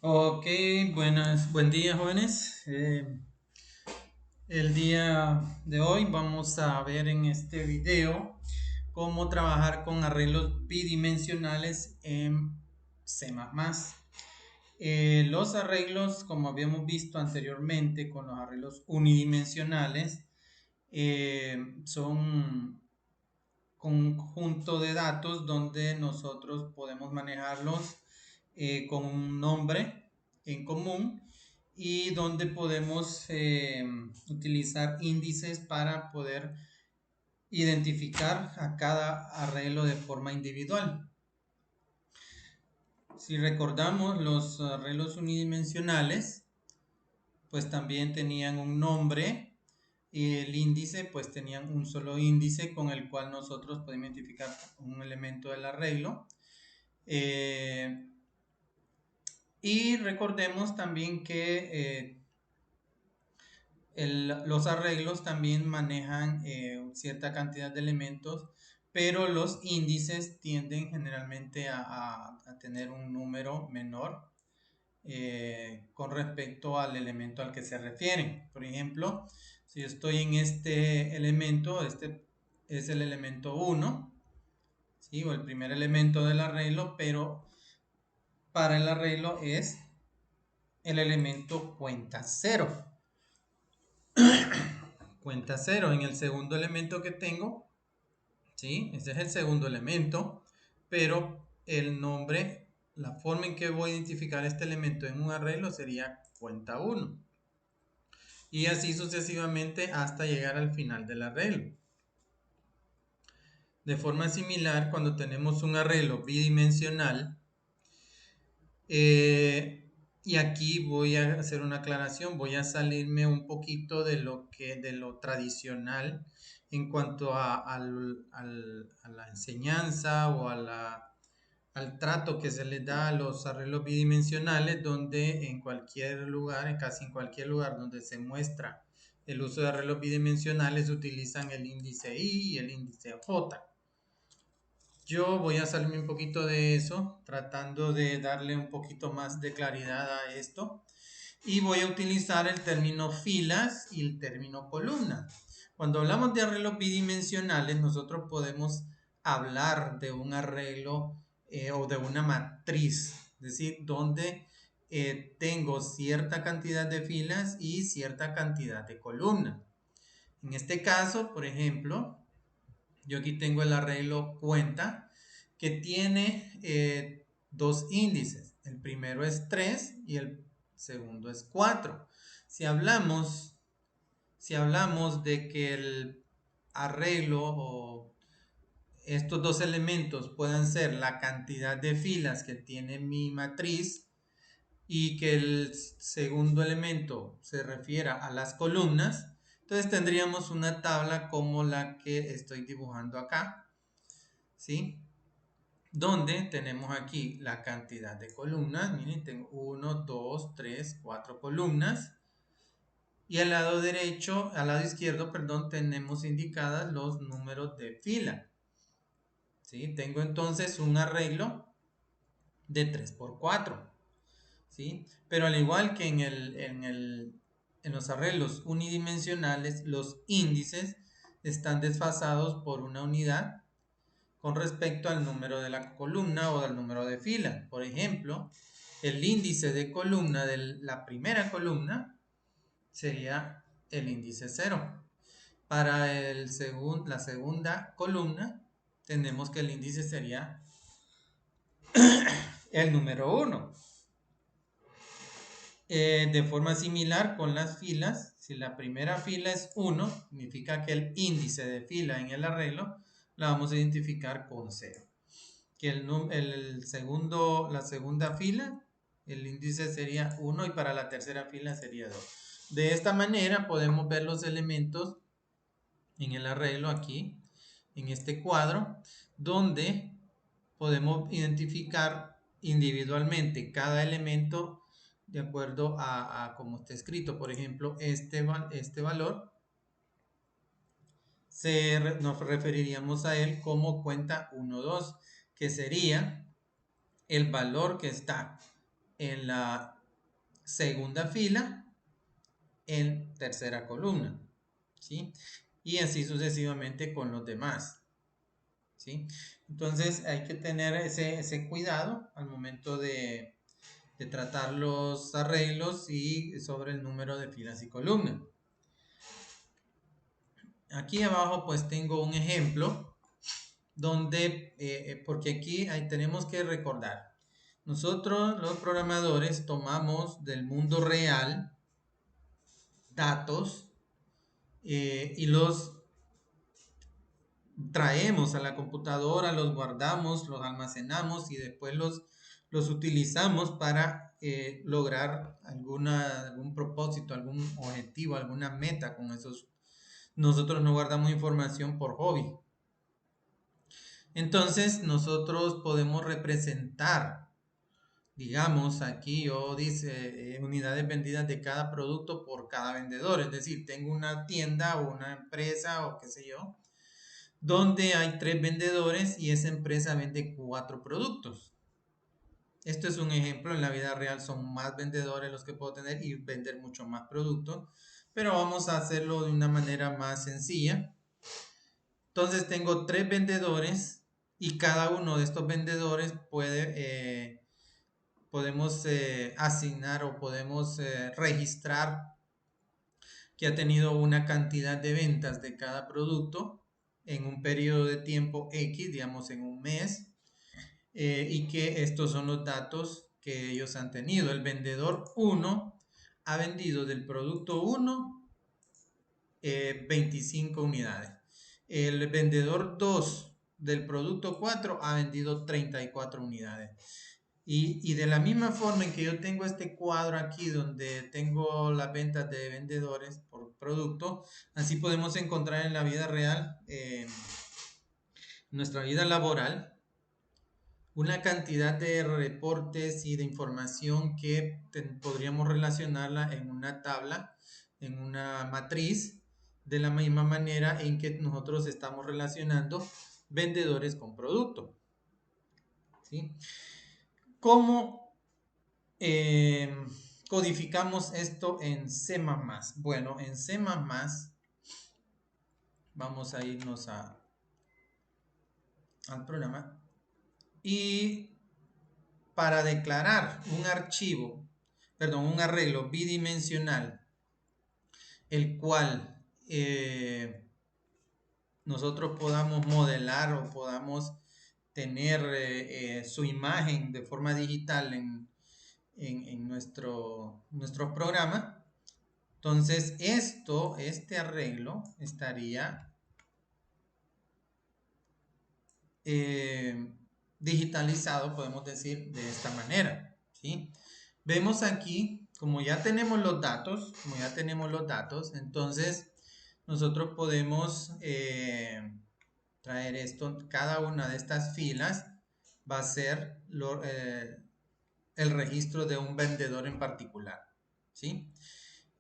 Ok, buen día jóvenes. El día de hoy vamos a ver en este video cómo trabajar con arreglos bidimensionales en C++. Los arreglos, como habíamos visto anteriormente con los arreglos unidimensionales, son conjunto de datos donde nosotros podemos manejarlos con un nombre en común y donde podemos utilizar índices para poder identificar a cada arreglo de forma individual. Si recordamos, los arreglos unidimensionales pues también tenían un nombre y el índice pues tenían un solo índice con el cual nosotros podemos identificar un elemento del arreglo. Eh, y recordemos también que los arreglos también manejan cierta cantidad de elementos, pero los índices tienden generalmente a tener un número menor con respecto al elemento al que se refieren. Por ejemplo, si yo estoy en este elemento, este es el elemento 1, ¿sí? O el primer elemento del arreglo, pero para el arreglo es el elemento cuenta 0. Cuenta 0 en el segundo elemento que tengo, ¿sí? Ese es el segundo elemento, pero el nombre, la forma en que voy a identificar este elemento en un arreglo sería cuenta 1. Y así sucesivamente hasta llegar al final del arreglo. De forma similar, cuando tenemos un arreglo bidimensional, y aquí voy a hacer una aclaración, voy a salirme un poquito de lo tradicional en cuanto a la enseñanza o al trato que se le da a los arreglos bidimensionales, donde en cualquier lugar, en casi en cualquier lugar donde se muestra el uso de arreglos bidimensionales, utilizan el índice I y el índice J. Yo voy a salirme un poquito de eso, tratando de darle un poquito más de claridad a esto. Y voy a utilizar el término filas y el término columna. Cuando hablamos de arreglos bidimensionales, nosotros podemos hablar de un arreglo o de una matriz, es decir, donde tengo cierta cantidad de filas y cierta cantidad de columnas. En este caso, por ejemplo, yo aquí tengo el arreglo cuenta que tiene dos índices. El primero es 3 y el segundo es 4. Si hablamos, si hablamos de que el arreglo o estos dos elementos puedan ser la cantidad de filas que tiene mi matriz y que el segundo elemento se refiera a las columnas, entonces tendríamos una tabla como la que estoy dibujando acá, ¿sí? Donde tenemos aquí la cantidad de columnas. Miren, tengo 1, 2, 3, 4 columnas. Y al lado derecho, al lado izquierdo, perdón, tenemos indicadas los números de fila. ¿Sí? Tengo entonces un arreglo de 3 por 4. ¿Sí? Pero al igual que en los arreglos unidimensionales, los índices están desfasados por una unidad con respecto al número de la columna o del número de fila. Por ejemplo, el índice de columna de la primera columna sería el índice 0. Para la segunda columna, tenemos que el índice sería el número 1. De forma similar con las filas, si la primera fila es 1, significa que el índice de fila en el arreglo la vamos a identificar con 0. Que la segunda fila, el índice sería 1 y para la tercera fila sería 2. De esta manera podemos ver los elementos en el arreglo aquí, en este cuadro, donde podemos identificar individualmente cada elemento de acuerdo a cómo está escrito. Por ejemplo, este valor nos referiríamos a él como cuenta 1, 2, que sería el valor que está en la segunda fila, en tercera columna, ¿sí? Y así sucesivamente con los demás, ¿sí? Entonces hay que tener ese cuidado al momento de tratar los arreglos y sobre el número de filas y columnas. Aquí abajo pues tengo un ejemplo donde, porque aquí tenemos que recordar, nosotros los programadores tomamos del mundo real datos y los traemos a la computadora, los guardamos, los almacenamos y después los utilizamos para lograr algún propósito, algún objetivo, alguna meta con esos. Nosotros no guardamos información por hobby. Entonces nosotros podemos representar, digamos, aquí yo dice unidades vendidas de cada producto por cada vendedor. Es decir, tengo una tienda o una empresa o qué sé yo, donde hay 3 vendedores y esa empresa vende 4 productos. Esto es un ejemplo, en la vida real son más vendedores los que puedo tener y vender mucho más productos, pero vamos a hacerlo de una manera más sencilla. Entonces tengo 3 vendedores y cada uno de estos vendedores podemos asignar o podemos registrar que ha tenido una cantidad de ventas de cada producto en un periodo de tiempo X, digamos en un mes, y que estos son los datos que ellos han tenido. El vendedor 1 ha vendido del producto 1 25 unidades. El vendedor 2 del producto 4 ha vendido 34 unidades. Y de la misma forma en que yo tengo este cuadro aquí donde tengo las ventas de vendedores por producto, así podemos encontrar en la vida real, nuestra vida laboral, una cantidad de reportes y de información que podríamos relacionarla en una tabla, en una matriz, de la misma manera en que nosotros estamos relacionando vendedores con producto. ¿Sí? ¿Cómo codificamos esto en C++? Bueno, en C++ vamos a irnos al programa y para declarar un archivo, perdón, un arreglo bidimensional, el cual nosotros podamos modelar o podamos tener su imagen de forma digital en nuestro programa. Entonces este arreglo estaría digitalizado, podemos decir, de esta manera, ¿sí? Vemos aquí, como ya tenemos los datos, entonces nosotros podemos traer esto, cada una de estas filas va a ser el registro de un vendedor en particular, ¿sí?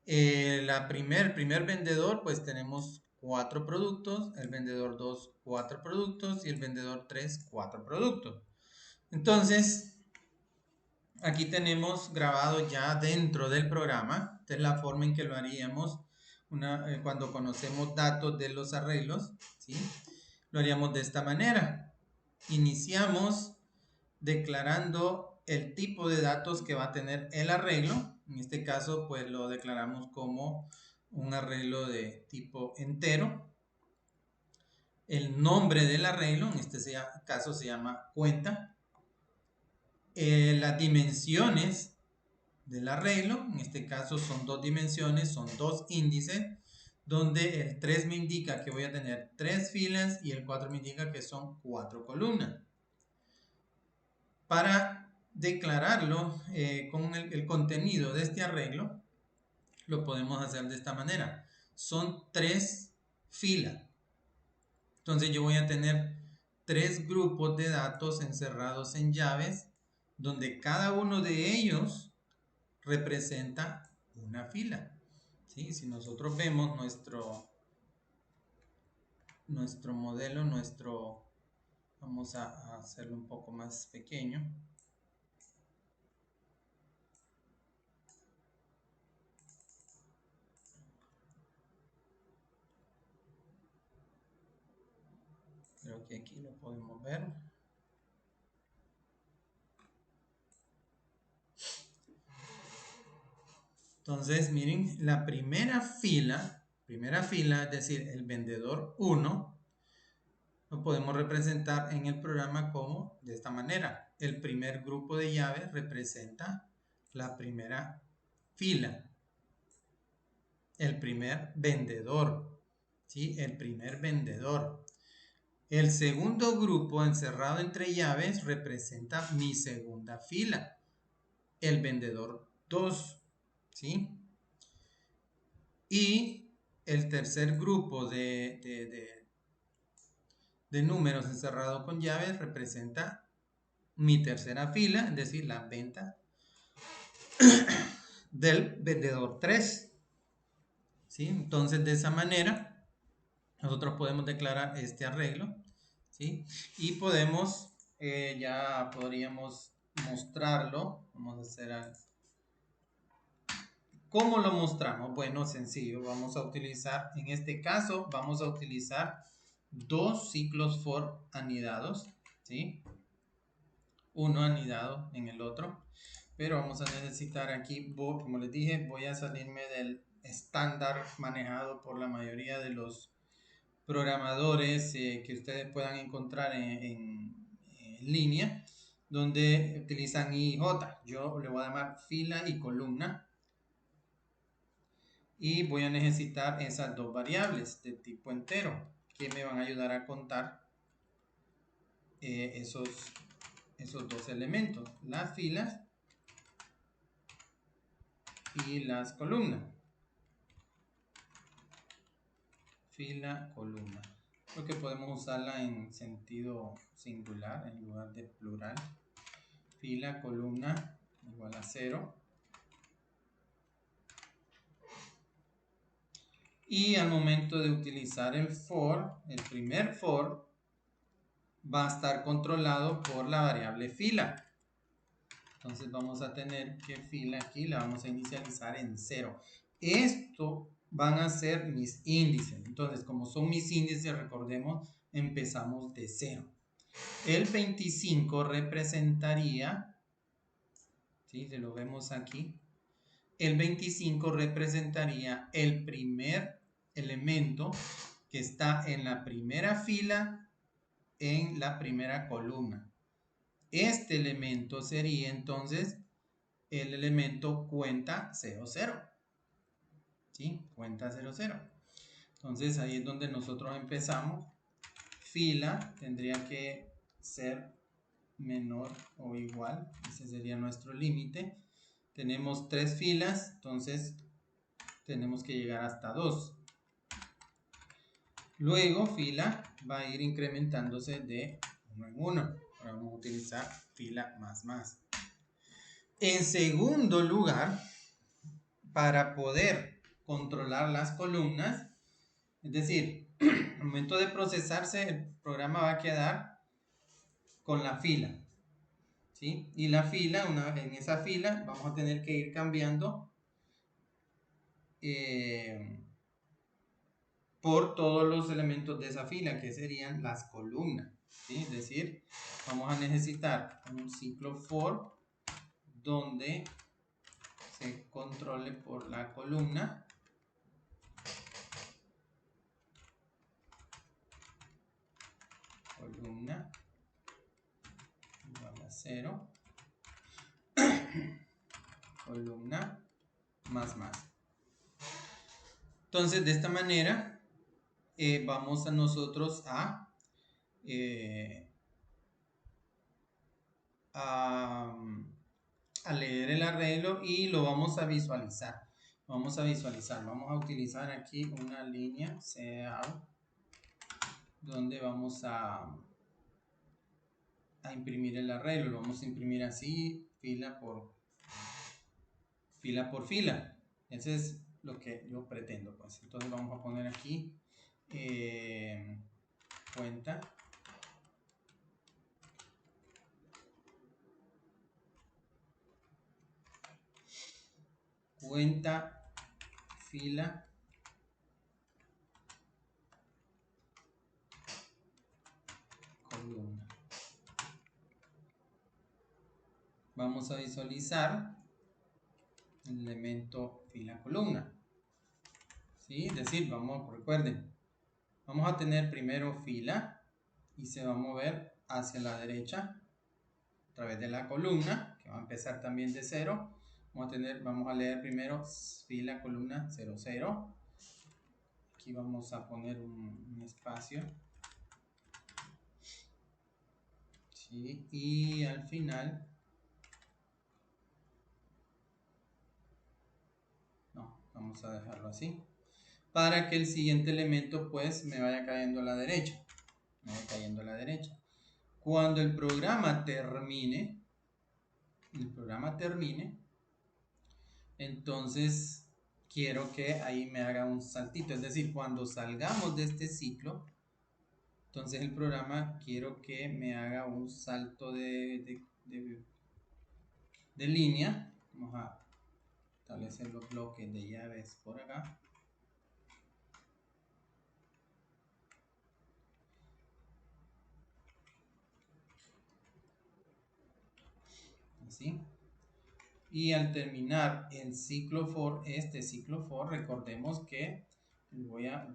El primer vendedor, pues tenemos 4 productos, el vendedor 2, 4 productos y el vendedor 3, 4 productos. Entonces, aquí tenemos grabado ya dentro del programa, esta es la forma en que lo haríamos cuando conocemos datos de los arreglos, ¿sí? Lo haríamos de esta manera. Iniciamos declarando el tipo de datos que va a tener el arreglo. En este caso, pues lo declaramos como un arreglo de tipo entero. El nombre del arreglo, en este caso se llama cuenta. Las dimensiones del arreglo, en este caso son 2 dimensiones, son 2 índices, donde el 3 me indica que voy a tener 3 filas y el 4 me indica que son 4 columnas. Para declararlo con el contenido de este arreglo, lo podemos hacer de esta manera. Son 3 filas. Entonces yo voy a tener 3 grupos de datos encerrados en llaves, donde cada uno de ellos representa una fila. ¿Sí? Si nosotros vemos nuestro modelo, vamos a hacerlo un poco más pequeño. Creo que aquí lo podemos ver. Entonces, miren, la primera fila, es decir, el vendedor 1, lo podemos representar en el programa como de esta manera. El primer grupo de llaves representa la primera fila, el primer vendedor, ¿sí? El primer vendedor. El segundo grupo encerrado entre llaves representa mi segunda fila, el vendedor 2, ¿sí? Y el tercer grupo de números encerrado con llaves representa mi tercera fila, es decir, la venta del vendedor 3, ¿sí? Entonces, de esa manera, nosotros podemos declarar este arreglo, ¿sí? Y podemos, ya podríamos mostrarlo. Vamos a hacer ¿cómo lo mostramos? Bueno, sencillo. Vamos a utilizar, en este caso, vamos a utilizar dos ciclos for anidados, ¿sí? Uno anidado en el otro. Pero vamos a necesitar aquí, como les dije, voy a salirme del estándar manejado por la mayoría de los programadores que ustedes puedan encontrar en línea, donde utilizan IJ. Yo le voy a llamar fila y columna. Y voy a necesitar esas dos variables de tipo entero que me van a ayudar a contar esos dos elementos, las filas y las columnas. Fila, columna. Creo que podemos usarla en sentido singular en lugar de plural. Fila, columna igual a 0. Y al momento de utilizar el for, el primer for va a estar controlado por la variable fila. Entonces vamos a tener que fila aquí la vamos a inicializar en 0. Esto van a ser mis índices. Entonces, como son mis índices, recordemos, empezamos de 0. El 25 representaría, ¿sí? Si lo vemos aquí, el 25 representaría el primer elemento que está en la primera fila, en la primera columna. Este elemento sería entonces el elemento cuenta 00. ¿Sí? Cuenta 00. Entonces ahí es donde nosotros empezamos. Fila tendría que ser menor o igual. Ese sería nuestro límite. Tenemos 3 filas, entonces tenemos que llegar hasta 2. Luego fila va a ir incrementándose de 1 en 1. Vamos a utilizar fila más. En segundo lugar, para poder controlar las columnas, es decir, al momento de procesarse, el programa va a quedar con la fila, ¿sí? Y la fila, en esa fila, vamos a tener que ir cambiando por todos los elementos de esa fila, que serían las columnas, ¿sí? Es decir, vamos a necesitar un ciclo for donde se controle por la columna. Columna igual a 0. Columna más. Entonces, de esta manera, vamos a nosotros a leer el arreglo y lo vamos a visualizar. Vamos a utilizar aquí una línea CAL donde vamos a imprimir el arreglo. Lo vamos a imprimir así, fila por fila. Ese es lo que yo pretendo, pues. Entonces vamos a poner aquí cuenta fila vamos a visualizar el elemento fila columna. ¿Sí? Es decir, recuerden, vamos a tener primero fila y se va a mover hacia la derecha a través de la columna, que va a empezar también de 0. Vamos a leer primero fila columna 0, 0. Aquí vamos a poner un espacio. ¿Sí? Y al final, no, vamos a dejarlo así, para que el siguiente elemento pues me vaya cayendo a la derecha. Cuando el programa termine, entonces quiero que ahí me haga un saltito. Es decir, cuando salgamos de este ciclo, entonces el programa quiero que me haga un salto de línea. Vamos a establecer los bloques de llaves por acá. Así. Y al terminar el ciclo for, recordemos que voy a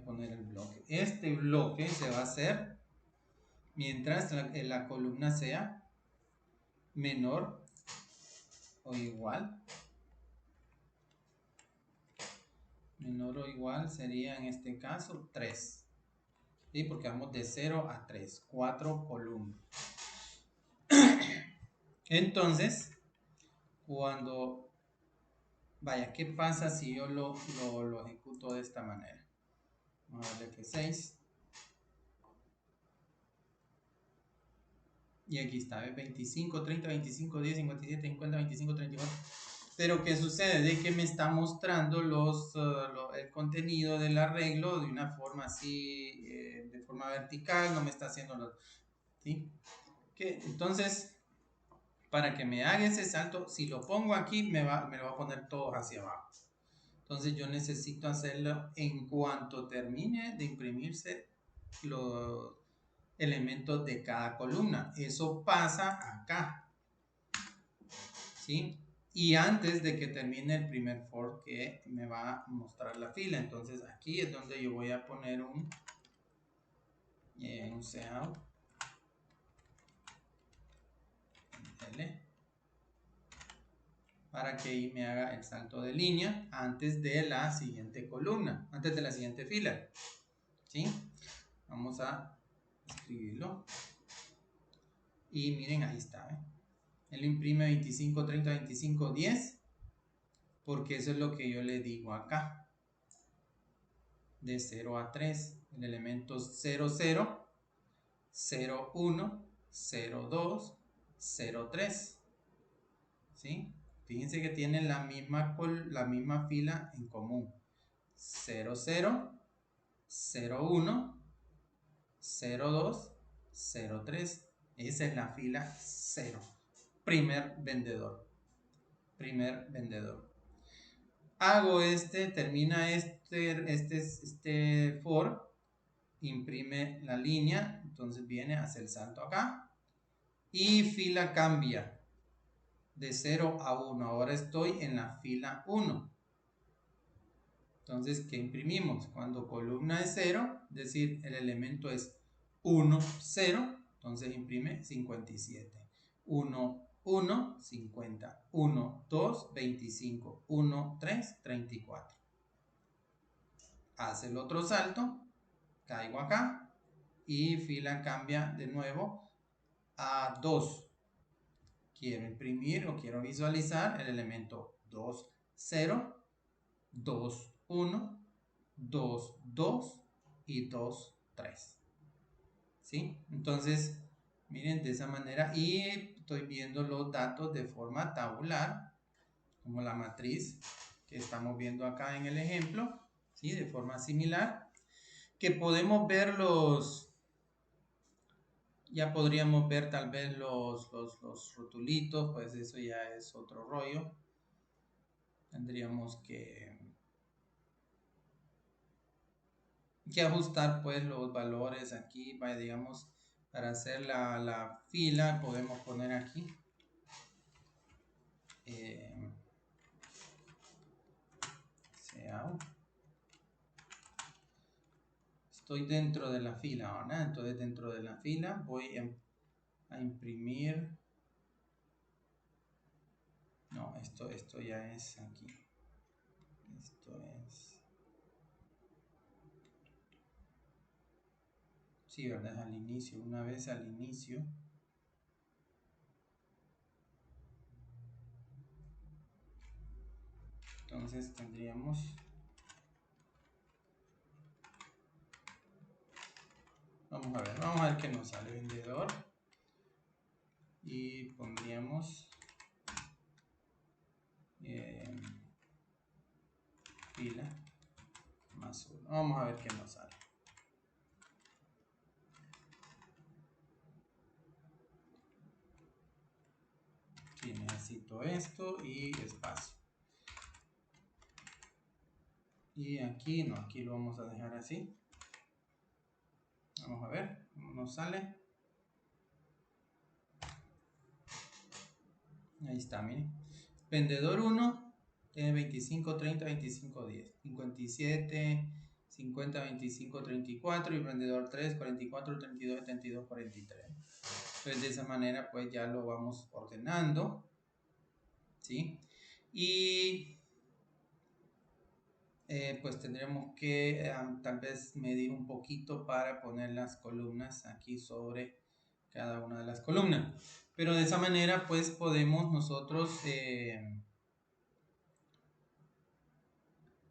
poner el bloque. Este bloque se va a hacer mientras la columna sea menor o igual. Menor o igual sería en este caso 3. ¿Sí? Porque vamos de 0 a 3. 4 columnas. Entonces, ¿qué pasa si yo lo ejecuto de esta manera? Vamos a darle F6. Y aquí está, 25, 30, 25, 10, 57, 50, 25, 34. Pero ¿qué sucede? De que me está mostrando el contenido del arreglo de una forma así, de forma vertical, no me está haciendo ¿sí? Entonces, para que me haga ese salto, si lo pongo aquí, me lo va a poner todo hacia abajo. Entonces yo necesito hacerlo en cuanto termine de imprimirse los elementos de cada columna. Eso pasa acá, ¿sí? Y antes de que termine el primer for que me va a mostrar la fila. Entonces aquí es donde yo voy a poner un cout para que ahí me haga el salto de línea antes de la siguiente columna, antes de la siguiente fila, ¿sí? Vamos a escribirlo y miren, ahí está, ¿eh? Él imprime 25, 30, 25, 10, porque eso es lo que yo le digo acá, de 0 a 3, el elemento 0, 0, 0, 1, 0, 2, 0, 3, ¿sí? Fíjense que tienen la misma fila en común, 0, 0, 0, 1, 0, 2, 0, 3, esa es la fila 0, primer vendedor. Hago termina este for, imprime la línea, entonces viene, hace el salto acá y fila cambia de 0 a 1. Ahora estoy en la fila 1. Entonces, ¿qué imprimimos? Cuando columna es 0, es decir, el elemento es 1, 0, entonces imprime 57. 1, 1, 50. 1, 2, 25. 1, 3, 34. Hace el otro salto, caigo acá y fila cambia de nuevo a 2. Quiero imprimir o quiero visualizar el elemento 2, 0, 2, 1, 2, 2 y 2, 3. ¿Sí? Entonces, miren de esa manera y estoy viendo los datos de forma tabular, como la matriz que estamos viendo acá en el ejemplo, ¿sí? De forma similar, que podemos ver ya podríamos ver tal vez los rotulitos, pues eso ya es otro rollo. Tendríamos que que ajustar pues los valores aquí, digamos, para hacer la fila podemos poner aquí Cout. Estoy dentro de la fila, ¿verdad? Entonces dentro de la fila voy a imprimir. No, esto ya es aquí. Esto es. Sí, ¿verdad? Es al inicio. Una vez al inicio. Entonces tendríamos. Vamos a ver qué nos sale. Vendedor. Y pondríamos. Fila. Más uno. Vamos a ver qué nos sale. Sí, necesito esto y espacio. Y aquí no, aquí lo vamos a dejar así. Vamos a ver cómo nos sale. Ahí está, miren. Vendedor 1 tiene 25, 30, 25, 10. 57, 50, 25, 34. Y vendedor 3, 44, 32, 72, 43. Entonces de esa manera pues ya lo vamos ordenando. ¿Sí? Y pues tendremos que tal vez medir un poquito para poner las columnas aquí sobre cada una de las columnas, pero de esa manera pues podemos nosotros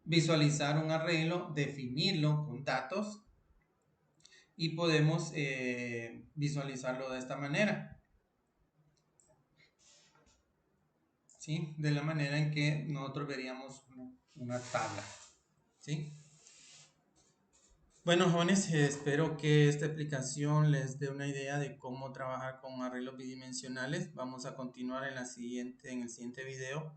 visualizar un arreglo, definirlo con datos y podemos visualizarlo de esta manera, ¿sí? De la manera en que nosotros veríamos una tabla, ¿sí? Bueno, jóvenes, espero que esta explicación les dé una idea de cómo trabajar con arreglos bidimensionales. Vamos a continuar en en el siguiente video,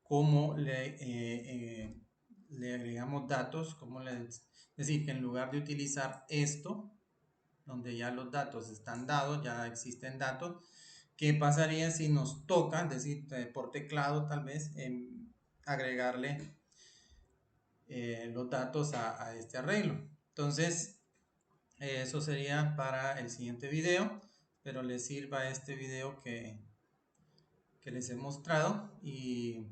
cómo le agregamos datos, es decir, que en lugar de utilizar esto, donde ya los datos están dados, ya existen datos, ¿qué pasaría si nos toca, es decir, por teclado tal vez, agregarle los datos a este arreglo? Entonces, eso sería para el siguiente video. Espero les sirva este video que les he mostrado y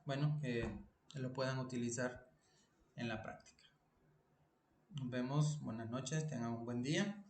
bueno, que lo puedan utilizar en la práctica. Nos vemos, buenas noches, tengan un buen día.